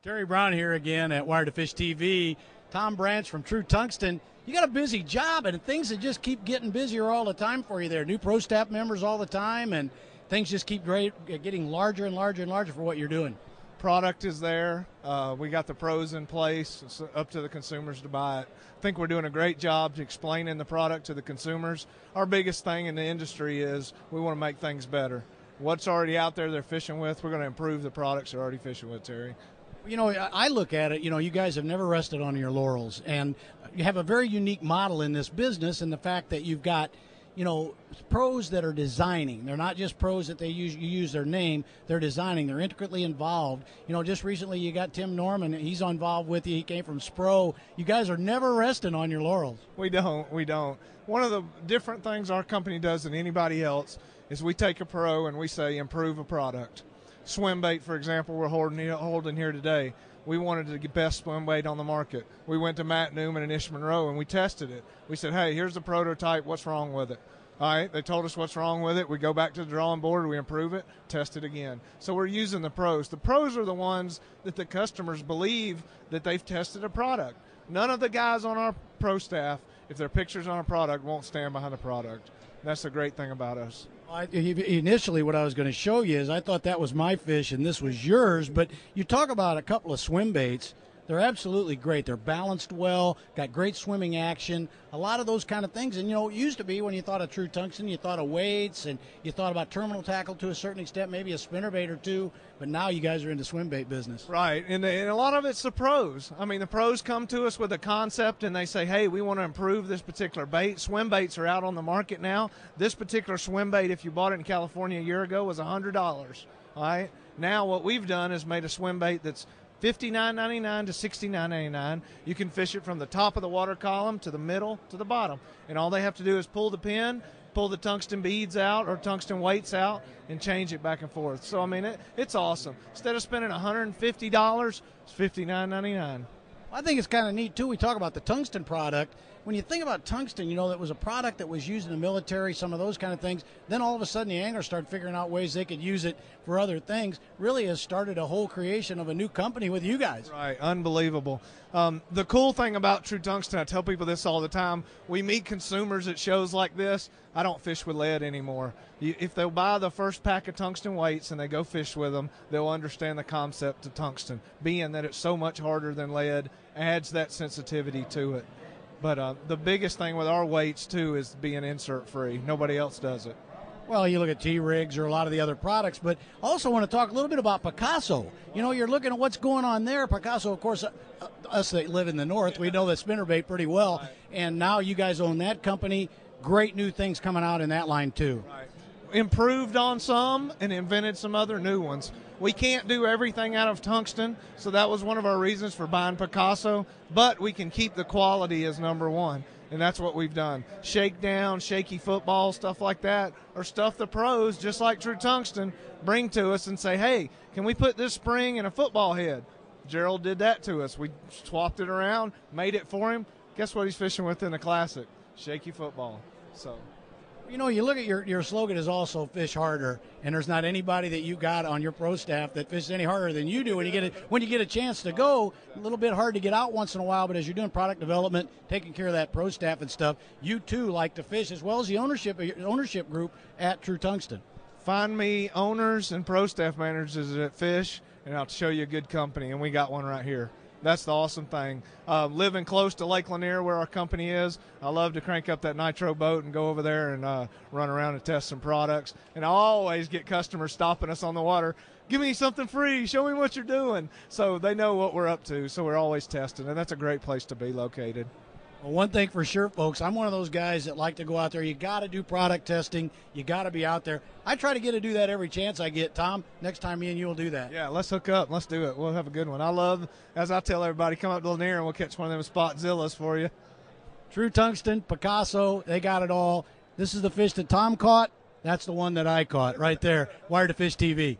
Terry Brown here again at Wired2Fish TV. Tom Branch from Tru-Tungsten. You got a busy job, and things that just keep getting busier all the time for you there. New pro staff members all the time, and things just keep getting larger and larger and larger for what you're doing. Product is there. We got the pros in place. It's up to the consumers to buy it. I think we're doing a great job explaining the product to the consumers. Our biggest thing in the industry is we want to make things better. What's already out there they're fishing with, we're going to improve the products they're already fishing with, Terry. You know, I look at it, you guys have never rested on your laurels, and you have a very unique model in this business in the fact that you've got, pros that are designing. They're not just pros that you use their name, they're designing. They're intricately involved. Just recently you got Tim Norman, he's involved with you. He came from Spro. You guys are never resting on your laurels. We don't. One of the different things our company does than anybody else is we take a pro and we say improve a product. Swim bait, for example, we're holding here today. We wanted the best swim bait on the market. We went to Matt Newman and Ish Monroe and we tested it. We said, hey, here's the prototype. What's wrong with it? All right, they told us what's wrong with it. We go back to the drawing board, we improve it, test it again. So we're using the pros. The pros are the ones that the customers believe that they've tested a product. None of the guys on our pro staff, if their picture's on a product, won't stand behind the product. That's the great thing about us. Initially, what I was going to show you is I thought that was my fish and this was yours, but you talk about a couple of swim baits. They're absolutely great. They're balanced well, got great swimming action, a lot of those kind of things. And, it used to be when you thought of Tru-Tungsten, you thought of weights and you thought about terminal tackle to a certain extent, maybe a spinnerbait or two, but now you guys are into swim bait business. Right, and a lot of it's the pros. I mean, the pros come to us with a concept and they say, hey, we want to improve this particular bait. Swim baits are out on the market now. This particular swim bait, if you bought it in California a year ago, was $100. All right, now what we've done is made a swim bait that's $59.99 to $69.99. You can fish it from the top of the water column to the middle to the bottom. And all they have to do is pull the pin, pull the tungsten beads out or tungsten weights out, and change it back and forth. So, I mean, it's awesome. Instead of spending $150, it's $59.99. I think it's kind of neat, too. We talk about the tungsten product. When you think about tungsten, that was a product that was used in the military, some of those kind of things. Then all of a sudden the anglers started figuring out ways they could use it for other things. Really has started a whole creation of a new company with you guys. Right, unbelievable. The cool thing about Tru-Tungsten, I tell people this all the time, we meet consumers at shows like this. I don't fish with lead anymore. If they'll buy the first pack of tungsten weights and they go fish with them, they'll understand the concept of tungsten, being that it's so much harder than lead, adds that sensitivity to it. But the biggest thing with our weights, too, is being insert-free. Nobody else does it. Well, you look at T-rigs or a lot of the other products, but I also want to talk a little bit about Picasso. You're looking at what's going on there. Picasso, of course, us that live in the north, we know that spinnerbait pretty well, and now you guys own that company. Great new things coming out in that line, too. Right. Improved on some and invented some other new ones. We can't do everything out of tungsten, so that was one of our reasons for buying Picasso, but we can keep the quality as number one, and that's what we've done. Shakedown, shaky football, stuff like that, or stuff the pros, just like Tru-Tungsten, bring to us and say, hey, can we put this spring in a football head? Gerald did that to us. We swapped it around, made it for him. Guess what he's fishing with in the Classic? Shaky football. So. You look at your slogan is also fish harder, and there's not anybody that you got on your pro staff that fishes any harder than you do. When you get a chance to go, a little bit hard to get out once in a while, but as you're doing product development, taking care of that pro staff and stuff, you too like to fish as well as the ownership group at Tru-Tungsten. Find me owners and pro staff managers at Fish, and I'll show you a good company, and we got one right here. That's the awesome thing. Living close to Lake Lanier where our company is, I love to crank up that nitro boat and go over there and run around and test some products. And I always get customers stopping us on the water. Give me something free. Show me what you're doing. So they know what we're up to. So we're always testing, and that's a great place to be located. Well, one thing for sure, folks, I'm one of those guys that like to go out there. You got to do product testing. You got to be out there. I try to get to do that every chance I get. Tom, next time me and you will do that. Yeah, let's hook up. Let's do it. We'll have a good one. I love, as I tell everybody, come up to Lanier and we'll catch one of them Spotzillas for you. Tru-Tungsten, Picasso, they got it all. This is the fish that Tom caught. That's the one that I caught right there. Wired2Fish TV.